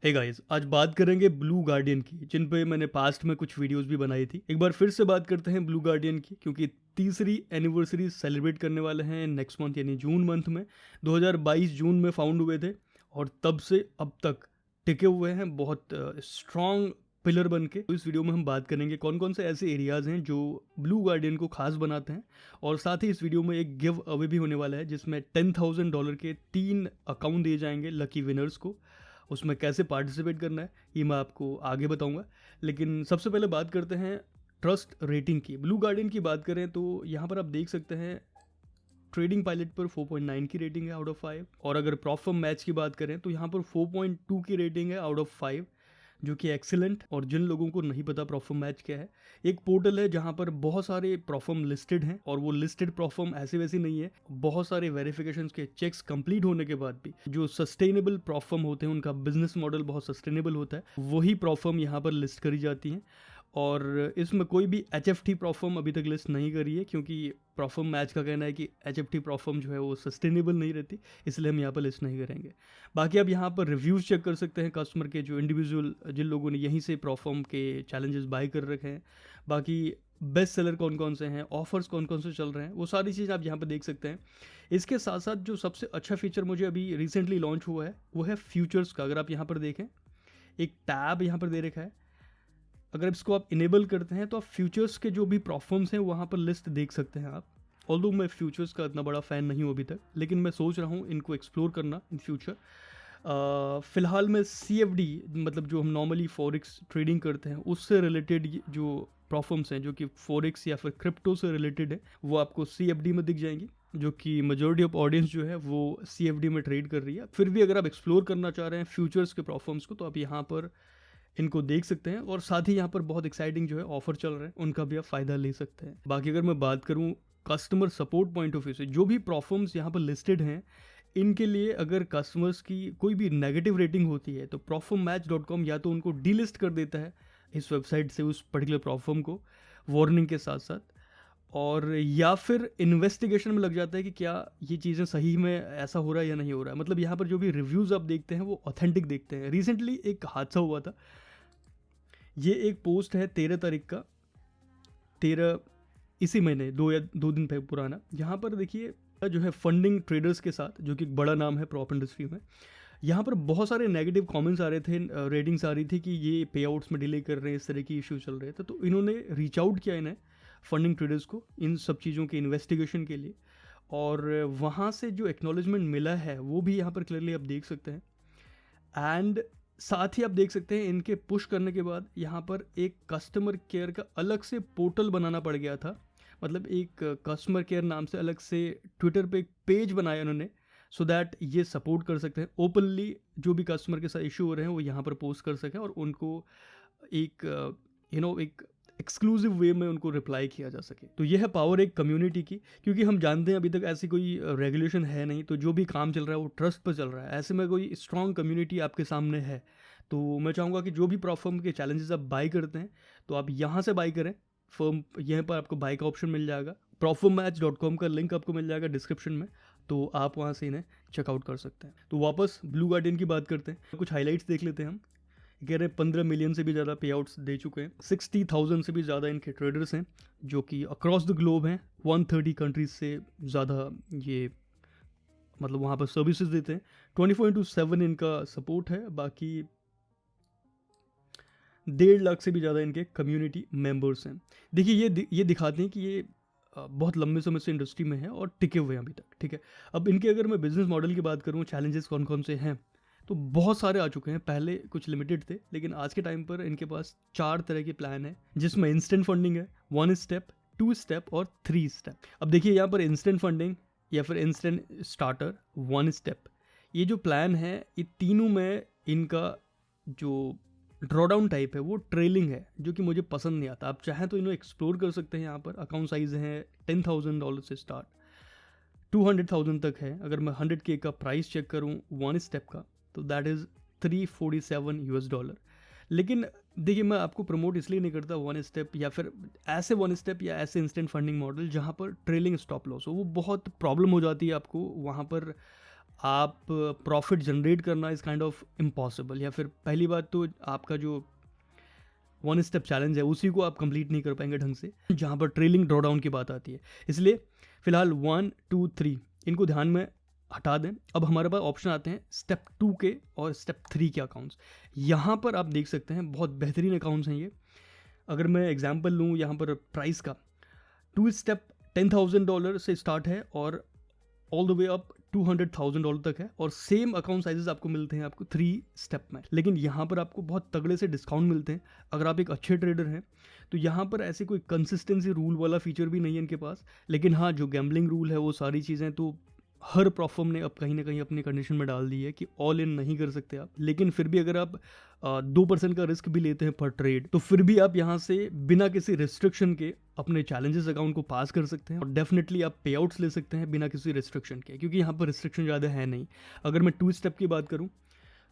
Hey guys, आज बात करेंगे ब्लू गार्डियन की, जिन पे मैंने पास्ट में कुछ वीडियोस भी बनाई थी। एक बार फिर से बात करते हैं ब्लू गार्डियन की, क्योंकि तीसरी एनिवर्सरी सेलिब्रेट करने वाले हैं नेक्स्ट मंथ यानी जून मंथ में। 2022 जून में फाउंड हुए थे और तब से अब तक टिके हुए हैं बहुत स्ट्रॉन्ग पिलर बन के। तो इस वीडियो में हम बात करेंगे कौन कौन से ऐसे एरियाज हैं जो ब्लू गार्डियन को खास बनाते हैं, और साथ ही इस वीडियो में एक गिव अवे भी होने वाला है जिसमें $10,000 के 3 अकाउंट दिए जाएंगे लकी विनर्स को। उसमें कैसे पार्टिसिपेट करना है ये मैं आपको आगे बताऊंगा, लेकिन सबसे पहले बात करते हैं ट्रस्ट रेटिंग की। ब्लू गार्डियन की बात करें तो यहाँ पर आप देख सकते हैं ट्रेडिंग पायलट पर 4.9 की रेटिंग है आउट ऑफ 5, और अगर प्रॉफर्म मैच की बात करें तो यहाँ पर 4.2 की रेटिंग है आउट ऑफ 5, जो कि एक्सीलेंट। और जिन लोगों को नहीं पता प्रॉफर्म मैच क्या है, एक पोर्टल है जहाँ पर बहुत सारे प्रॉफर्म लिस्टेड हैं, और वो लिस्टेड प्रॉफर्म ऐसे वैसे नहीं है। बहुत सारे वेरिफिकेशन के चेक्स कंप्लीट होने के बाद भी जो सस्टेनेबल प्रॉफर्म होते हैं, उनका बिजनेस मॉडल बहुत सस्टेनेबल होता है, वही प्रॉफर्म यहाँ पर लिस्ट करी जाती हैं। और इसमें कोई भी HFT प्रॉफर्म अभी तक लिस्ट नहीं करी है, क्योंकि प्रॉफर्म मैच का कहना है कि HFT प्रॉफर्म जो है वो सस्टेनेबल नहीं रहती, इसलिए हम यहाँ पर लिस्ट नहीं करेंगे। बाकी आप यहाँ पर रिव्यूज़ चेक कर सकते हैं कस्टमर के, जो इंडिविजुअल जिन लोगों ने यहीं से प्रॉफर्म के चैलेंजेस बाय कर रखे हैं। बाकी बेस्ट सेलर कौन कौन से हैं, ऑफर्स कौन कौन से चल रहे हैं, वो सारी चीज़ आप यहाँ पर देख सकते हैं। इसके साथ साथ जो सबसे अच्छा फीचर मुझे अभी रिसेंटली लॉन्च हुआ है वो है फ्यूचर्स का। अगर आप यहाँ पर देखें, एक टैब यहाँ पर दे रखा है। अगर इसको आप इनेबल करते हैं तो आप फ्यूचर्स के जो भी प्रॉफर्म्स हैं वहाँ पर लिस्ट देख सकते हैं आप। ऑल्दो मैं फ्यूचर्स का इतना बड़ा फ़ैन नहीं हूँ अभी तक, लेकिन मैं सोच रहा हूँ इनको एक्सप्लोर करना इन फ्यूचर। फ़िलहाल मैं CFD, मतलब जो हम नॉर्मली फॉरेक्स ट्रेडिंग करते हैं उससे रिलेटेड जो प्रॉफर्म्स हैं जो कि फॉरेक्स या फिर क्रिप्टो से रिलेटेड है, वो आपको CFD में दिख जाएंगी, जो कि मेजॉरिटी ऑफ ऑडियंस जो है वो CFD में ट्रेड कर रही है। फिर भी अगर आप एक्सप्लोर करना चाह रहे हैं फ्यूचर्स के प्रॉफर्म्स को, तो आप यहाँ पर इनको देख सकते हैं, और साथ ही यहाँ पर बहुत एक्साइटिंग जो है ऑफर चल रहे हैं, उनका भी आप फ़ायदा ले सकते हैं। बाकी अगर मैं बात करूँ customer support point of view से, जो भी प्रॉफर्म्स यहाँ पर लिस्टेड हैं, इनके लिए अगर कस्टमर्स की कोई भी नेगेटिव रेटिंग होती है तो profirmmatch.com या तो उनको डीलिस्ट कर देता है इस वेबसाइट से उस पर्टिकुलर प्रॉफर्म को वार्निंग के साथ साथ, और या फिर इन्वेस्टिगेशन में लग जाता है कि क्या ये चीज़ें सही में ऐसा हो रहा है या नहीं हो रहा है। मतलब यहाँ पर जो भी रिव्यूज़ आप देखते हैं वो ऑथेंटिक देखते हैं। रिसेंटली एक हादसा हुआ था, ये एक पोस्ट है 13 तारीख का, 13 इसी महीने, 2 दिन पहले पुराना। यहाँ पर देखिए जो है फंडिंग ट्रेडर्स के साथ, जो कि एक बड़ा नाम है प्रॉप इंडस्ट्री में, यहाँ पर बहुत सारे नेगेटिव कमेंट्स आ रहे थे, रेटिंग्स आ रही थी कि ये पे आउट्स में डिले कर रहे हैं, इस तरह की इशू चल रहे थे। तो इन्होंने रीच आउट किया इन्हें फंडिंग ट्रेडर्स को इन सब चीज़ों के इन्वेस्टिगेशन के लिए, और वहाँ से जो एक्नॉलेजमेंट मिला है वो भी यहाँ पर क्लियरली आप देख सकते हैं। एंड साथ ही आप देख सकते हैं इनके पुश करने के बाद यहाँ पर एक कस्टमर केयर का अलग से पोर्टल बनाना पड़ गया था। मतलब एक कस्टमर केयर नाम से अलग से ट्विटर पे एक पेज बनाया उन्होंने, सो दैट ये सपोर्ट कर सकते हैं ओपनली, जो भी कस्टमर के साथ इशू हो रहे हैं वो यहाँ पर पोस्ट कर सकें, और उनको एक एक एक्सक्लूसिव वे में उनको रिप्लाई किया जा सके। तो यह है पावर एक कम्युनिटी की, क्योंकि हम जानते हैं अभी तक ऐसी कोई रेगुलेशन है नहीं, तो जो भी काम चल रहा है वो ट्रस्ट पर चल रहा है। ऐसे में कोई स्ट्रॉन्ग कम्युनिटी आपके सामने है, तो मैं चाहूँगा कि जो भी प्रॉफर्म के चैलेंजेस आप बाई करते हैं तो आप यहाँ से बाई करें। फर्म यहाँ पर आपको बाई का ऑप्शन मिल जाएगा, profirmmatch.com का लिंक आपको मिल जाएगा डिस्क्रिप्शन में, तो आप वहाँ से इन्हें चेकआउट कर सकते हैं। तो वापस ब्लू गार्डियन की बात करते हैं, कुछ हाईलाइट्स देख लेते हैं हम। कह रहे हैं 15 मिलियन से भी ज़्यादा पे आउट्स दे चुके हैं, 60,000 से भी ज़्यादा इनके ट्रेडर्स हैं जो कि अक्रॉस द ग्लोब हैं, 130 कंट्रीज से ज़्यादा ये मतलब वहाँ पर सर्विसेज देते हैं। 24/7 इनका सपोर्ट है। बाकी 1.5 लाख से भी ज़्यादा इनके कम्युनिटी मेंबर्स हैं। देखिए ये दिखाते हैं कि ये बहुत लंबे समय से इंडस्ट्री में है और टिके हुए हैं अभी तक। ठीक है, अब इनके अगर मैं बिजनेस मॉडल की बात करूँ, चैलेंजेस कौन कौन से हैं, तो बहुत सारे आ चुके हैं। पहले कुछ लिमिटेड थे, लेकिन आज के टाइम पर इनके पास 4 तरह के प्लान है, जिसमें इंस्टेंट फंडिंग है, 1 स्टेप, 2 स्टेप और 3 स्टेप। अब देखिए यहाँ पर इंस्टेंट फंडिंग या फिर इंस्टेंट स्टार्टर, 1 स्टेप, ये जो प्लान है ये तीनों में इनका जो ड्रॉडाउन टाइप है वो ट्रेलिंग है, जो कि मुझे पसंद नहीं आता। आप चाहें तो इन्हें एक्सप्लोर कर सकते हैं। यहाँ पर अकाउंट साइज है $10,000 से स्टार्ट 200,000 तक है। अगर मैं 100K का प्राइस चेक करूँ 1 स्टेप का, तो दैट इज़ $347। लेकिन देखिए, मैं आपको प्रमोट इसलिए नहीं करता 1 स्टेप या फिर ऐसे 1 स्टेप या ऐसे इंस्टेंट फंडिंग मॉडल जहाँ पर ट्रेलिंग स्टॉप लॉस हो, वो बहुत प्रॉब्लम हो जाती है आपको। वहाँ पर आप प्रॉफिट जनरेट करना इज़ काइंड ऑफ इम्पॉसिबल, या फिर पहली बात तो आपका जो वन स्टेप चैलेंज है उसी को आप कंप्लीट नहीं कर पाएंगे ढंग से, जहाँ पर ट्रेलिंग ड्रॉडाउन की बात आती है। इसलिए फिलहाल 1 2 3 इनको ध्यान में हटा दें। अब हमारे पास ऑप्शन आते हैं स्टेप 2 के और स्टेप 3 के अकाउंट्स। यहाँ पर आप देख सकते हैं बहुत बेहतरीन अकाउंट्स हैं ये। अगर मैं एग्जांपल लूँ यहाँ पर प्राइस का, 2 स्टेप $10,000 से स्टार्ट है और ऑल द वे अप $200,000 तक है, और सेम अकाउंट साइजेस आपको मिलते हैं आपको 3 स्टेप में। लेकिन यहाँ पर आपको बहुत तगड़े से डिस्काउंट मिलते हैं अगर आप एक अच्छे ट्रेडर हैं। तो यहाँ पर ऐसे कोई कंसिस्टेंसी रूल वाला फीचर भी नहीं है इनके पास, लेकिन हाँ जो गैम्बलिंग रूल है वो सारी चीज़ें तो हर प्रोफर्म ने अब कहीं ना कहीं अपनी कंडीशन में डाल दी है कि ऑल इन नहीं कर सकते आप। लेकिन फिर भी अगर आप 2% का रिस्क भी लेते हैं पर ट्रेड, तो फिर भी आप यहाँ से बिना किसी रिस्ट्रिक्शन के अपने चैलेंजेस अकाउंट को पास कर सकते हैं, और डेफिनेटली आप पे आउट्स ले सकते हैं बिना किसी रिस्ट्रिक्शन के, क्योंकि यहाँ पर रिस्ट्रिक्शन ज़्यादा है नहीं। अगर मैं 2 स्टेप की बात करूँ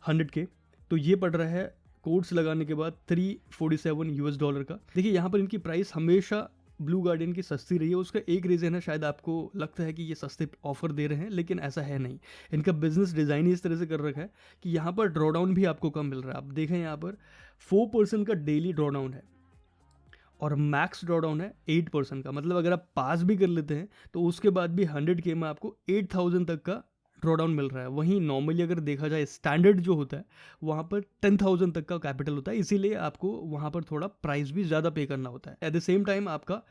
100 के, तो ये पड़ रहा है कोड्स लगाने के बाद $347 का। देखिए यहाँ पर इनकी प्राइस हमेशा ब्लू गार्डियन की सस्ती रही है। उसका एक रीज़न है, शायद आपको लगता है कि ये सस्ते ऑफर दे रहे हैं, लेकिन ऐसा है नहीं। इनका बिजनेस डिज़ाइन ही इस तरह से कर रखा है कि यहाँ पर ड्रॉडाउन भी आपको कम मिल रहा है। आप देखें यहाँ पर 4% का डेली ड्रॉडाउन है और मैक्स ड्रॉडाउन है 8% का। मतलब अगर आप पास भी कर लेते हैं तो उसके बाद भी 100K में आपको 8,000 तक का ड्रॉडाउन मिल रहा है। वहीं नॉर्मली अगर देखा जाए स्टैंडर्ड जो होता है वहाँ पर 10,000 तक का कैपिटल होता है, इसीलिए आपको वहाँ पर थोड़ा प्राइस भी ज़्यादा पे करना होता है। एट द सेम टाइम आपका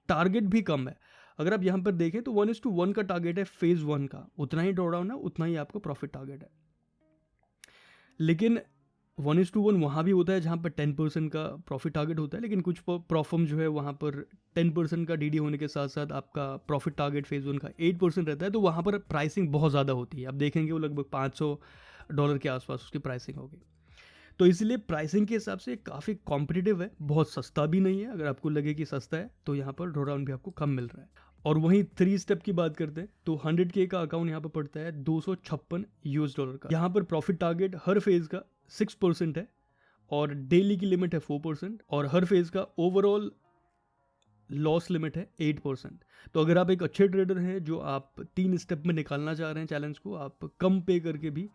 टारगेट भी कम है। अगर आप यहाँ पर देखें तो 1:1 का टारगेट है फेज़ 1 का, उतना ही ड्रॉडाउन है उतना ही आपको प्रॉफिट टारगेट है। लेकिन 1:1 वहाँ भी होता है जहाँ पर 10% का प्रॉफिट टारगेट होता है, लेकिन कुछ प्रॉफर्म जो है वहाँ पर 10% का डीडी होने के साथ साथ आपका प्रॉफिट टारगेट फेज़ 1 का 8% रहता है, तो वहाँ पर प्राइसिंग बहुत ज़्यादा होती है। आप देखेंगे वो लगभग $500 के आसपास उसकी प्राइसिंग होगी। तो इसलिए प्राइसिंग के हिसाब से काफ़ी कॉम्पिटिटिव है, बहुत सस्ता भी नहीं है। अगर आपको लगे कि सस्ता है तो यहाँ पर ड्रॉडाउन भी आपको कम मिल रहा है। और वहीं 3 स्टेप की बात करते हैं तो 100K का अकाउंट यहाँ पर पड़ता है $256 का। यहाँ पर प्रॉफिट टारगेट हर फेज़ का 6% है और डेली की लिमिट है 4%, और हर फेज़ का ओवरऑल लॉस लिमिट है 8%। तो अगर आप एक अच्छे ट्रेडर हैं जो आप 3 स्टेप में निकालना चाह रहे हैं चैलेंज को, आप कम पे करके भी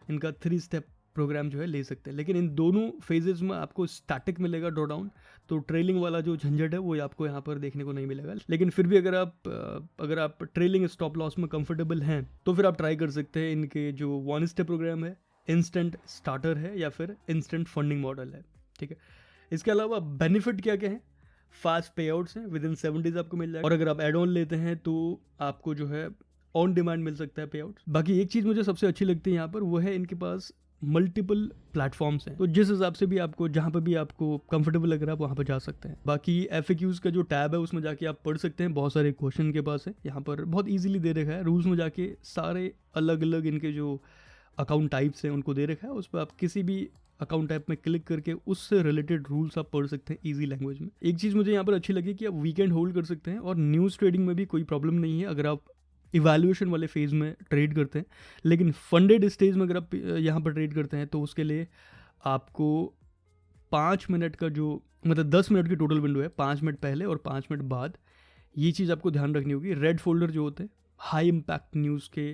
इनका 3 स्टेप प्रोग्राम जो है ले सकते हैं। लेकिन इन दोनों फेजेस में आपको स्टैटिक मिलेगा ड्रॉडाउन, तो ट्रेलिंग वाला जो झंझट है वो आपको यहाँ पर देखने को नहीं मिलेगा। लेकिन फिर भी अगर आप ट्रेलिंग स्टॉप लॉस में कंफर्टेबल हैं तो फिर आप ट्राई कर सकते हैं। इनके जो 1 स्टेप प्रोग्राम है, इंस्टेंट स्टार्टर है या फिर इंस्टेंट फंडिंग मॉडल है, ठीक है। इसके अलावा बेनिफिट क्या क्या है, फास्ट पे आउट्स हैं, विद इन 7 डेज आपको मिल जाएगा, और अगर आप एड ऑन लेते हैं तो आपको जो है ऑन डिमांड मिल सकता है पे आउट। बाकी एक चीज़ मुझे सबसे अच्छी लगती है यहाँ पर, वो है इनके पास मल्टीपल प्लेटफॉर्म्स हैं, तो जिस हिसाब से भी आपको जहाँ पर भी आपको कंफर्टेबल लग रहा है आप वहाँ पर जा सकते हैं। बाकी FAQs का जो टैब है उसमें जाके आप पढ़ सकते हैं, बहुत सारे क्वेश्चन के पास है, यहाँ पर बहुत इजीली दे रखा है। रूल्स में जाके सारे अलग अलग इनके जो अकाउंट टाइप्स हैं उनको दे रखा है, उस पर आप किसी भी अकाउंट टाइप में क्लिक करके उससे रिलेटेड रूल्स आप पढ़ सकते हैं ईजी लैंग्वेज में। एक चीज़ मुझे यहाँ पर अच्छी लगी कि आप वीकेंड होल्ड कर सकते हैं, और न्यूज़ ट्रेडिंग में भी कोई प्रॉब्लम नहीं है अगर आप इवैल्यूएशन वाले फेज़ में ट्रेड करते हैं। लेकिन फंडेड स्टेज में अगर आप यहाँ पर ट्रेड करते हैं तो उसके लिए आपको 5 मिनट का जो मतलब 10 मिनट की टोटल विंडो है, 5 मिनट पहले और 5 मिनट बाद, ये चीज़ आपको ध्यान रखनी होगी। रेड फोल्डर जो होते हैं हाई इम्पैक्ट न्यूज़ के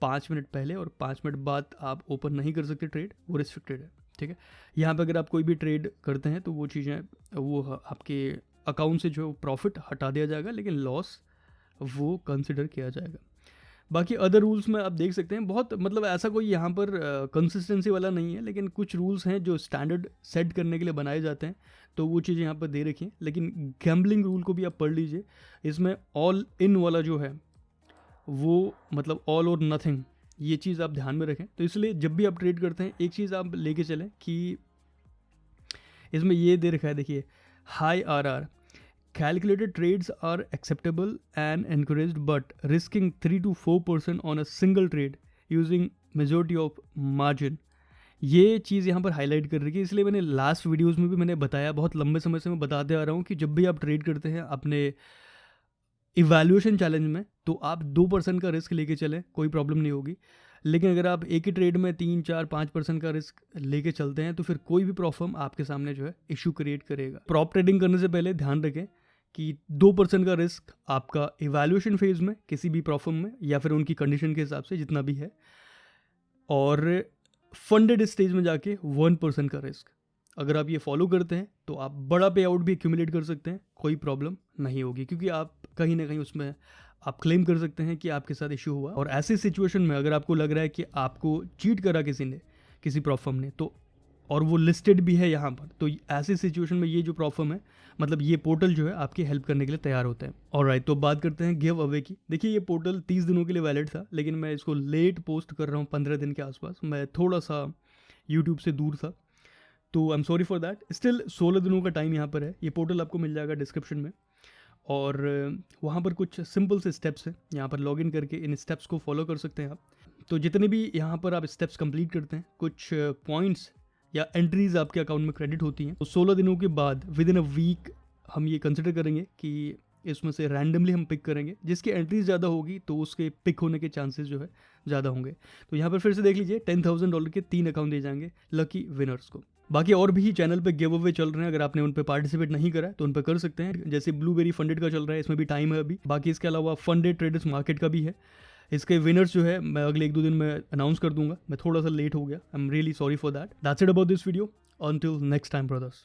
5 मिनट पहले और 5 मिनट बाद आप ओपन नहीं कर सकते ट्रेड, वो रिस्ट्रिक्टेड है, ठीक है। यहाँ पे अगर आप कोई भी ट्रेड करते हैं तो वो चीज़ें वो आपके अकाउंट से जो प्रॉफिट हटा दिया जाएगा, लेकिन लॉस वो कंसिडर किया जाएगा। बाकी अदर रूल्स में आप देख सकते हैं, बहुत मतलब ऐसा कोई यहाँ पर कंसिस्टेंसी वाला नहीं है, लेकिन कुछ रूल्स हैं जो स्टैंडर्ड सेट करने के लिए बनाए जाते हैं, तो वो चीज़ें यहाँ पर दे रखी हैं। लेकिन गैम्बलिंग रूल को भी आप पढ़ लीजिए, इसमें ऑल इन वाला जो है वो मतलब ऑल और नथिंग, ये चीज़ आप ध्यान में रखें। तो इसलिए जब भी आप ट्रेड करते हैं एक चीज़ आप लेके चलें कि इसमें ये दे रखा है, देखिए high RR, calculated trades are acceptable and encouraged but risking 3 to 4% on a single trade using majority of margin, ये चीज़ यहाँ पर हाईलाइट कर रही है। इसलिए मैंने लास्ट वीडियोस में भी मैंने बताया, बहुत लंबे समय से मैं बताते आ रहा हूँ कि जब भी आप ट्रेड करते हैं अपने इवैल्यूएशन चैलेंज में तो आप 2% का रिस्क लेके चलें, कोई प्रॉब्लम नहीं होगी। लेकिन अगर आप एक ही ट्रेड में 3, 4, 5% का रिस्क लेके चलते हैं तो फिर कोई भी प्रॉब्लम आपके सामने जो है इशू क्रिएट करेगा। प्रॉप ट्रेडिंग करने से पहले ध्यान रखें कि 2% का रिस्क आपका इवैल्यूएशन फेज में किसी भी प्रॉफर्म में या फिर उनकी कंडीशन के हिसाब से जितना भी है, और फंडेड स्टेज में जाके 1% का रिस्क। अगर आप ये फॉलो करते हैं तो आप बड़ा पे आउट भी एक्यूमुलेट कर सकते हैं, कोई प्रॉब्लम नहीं होगी, क्योंकि आप कहीं ना कहीं उसमें आप क्लेम कर सकते हैं कि आपके साथ इशू हुआ। और ऐसी सिचुएशन में अगर आपको लग रहा है कि आपको चीट करा किसी ने, किसी प्रॉफर्म ने, तो और वो लिस्टेड भी है यहाँ पर, तो ऐसी सिचुएशन में ये जो प्रॉफर्म है, मतलब ये पोर्टल जो है आपकी हेल्प करने के लिए तैयार होता है। ऑलराइट, तो बात करते हैं गिव अवे की। देखिए ये पोर्टल 30 दिनों के लिए वैलिड था, लेकिन मैं इसको लेट पोस्ट कर रहा हूँ 15 दिन के आसपास। मैं थोड़ा सा यूट्यूब से दूर था, तो I am sorry for that. Still 16 दिनों का टाइम यहाँ पर है। ये पोर्टल आपको मिल जाएगा डिस्क्रिप्शन में, और वहाँ पर कुछ सिंपल से स्टेप्स हैं। यहाँ पर लॉगिन करके इन स्टेप्स को फॉलो कर सकते हैं आप। तो जितने भी यहाँ पर आप स्टेप्स कंप्लीट करते हैं, कुछ पॉइंट्स या एंट्रीज आपके अकाउंट में क्रेडिट होती हैं। तो 16 दिनों के बाद विद इन अ वीक हम ये कंसिडर करेंगे कि इसमें से रैंडमली हम पिक करेंगे, जिसकी एंट्रीज ज़्यादा होगी तो उसके पिक होने के चांसेस जो है ज़्यादा होंगे। तो यहाँ पर फिर से देख लीजिए, $10,000 के 3 अकाउंट दिए जाएंगे लकी विनर्स को। बाकी और भी चैनल पे गिव अवे चल रहे हैं, अगर आपने उन पे पार्टिसिपेट नहीं करा है तो उन पे कर सकते हैं। जैसे ब्लूबेरी फंडेड का चल रहा है, इसमें भी टाइम है अभी। बाकी इसके अलावा फंडेड ट्रेडर्स मार्केट का भी है। इसके विनर्स जो है मैं अगले 1-2 दिन में अनाउंस कर दूंगा। मैं थोड़ा सा लेट हो गया, I am really sorry for that. That's it about this video. Until next time, brothers.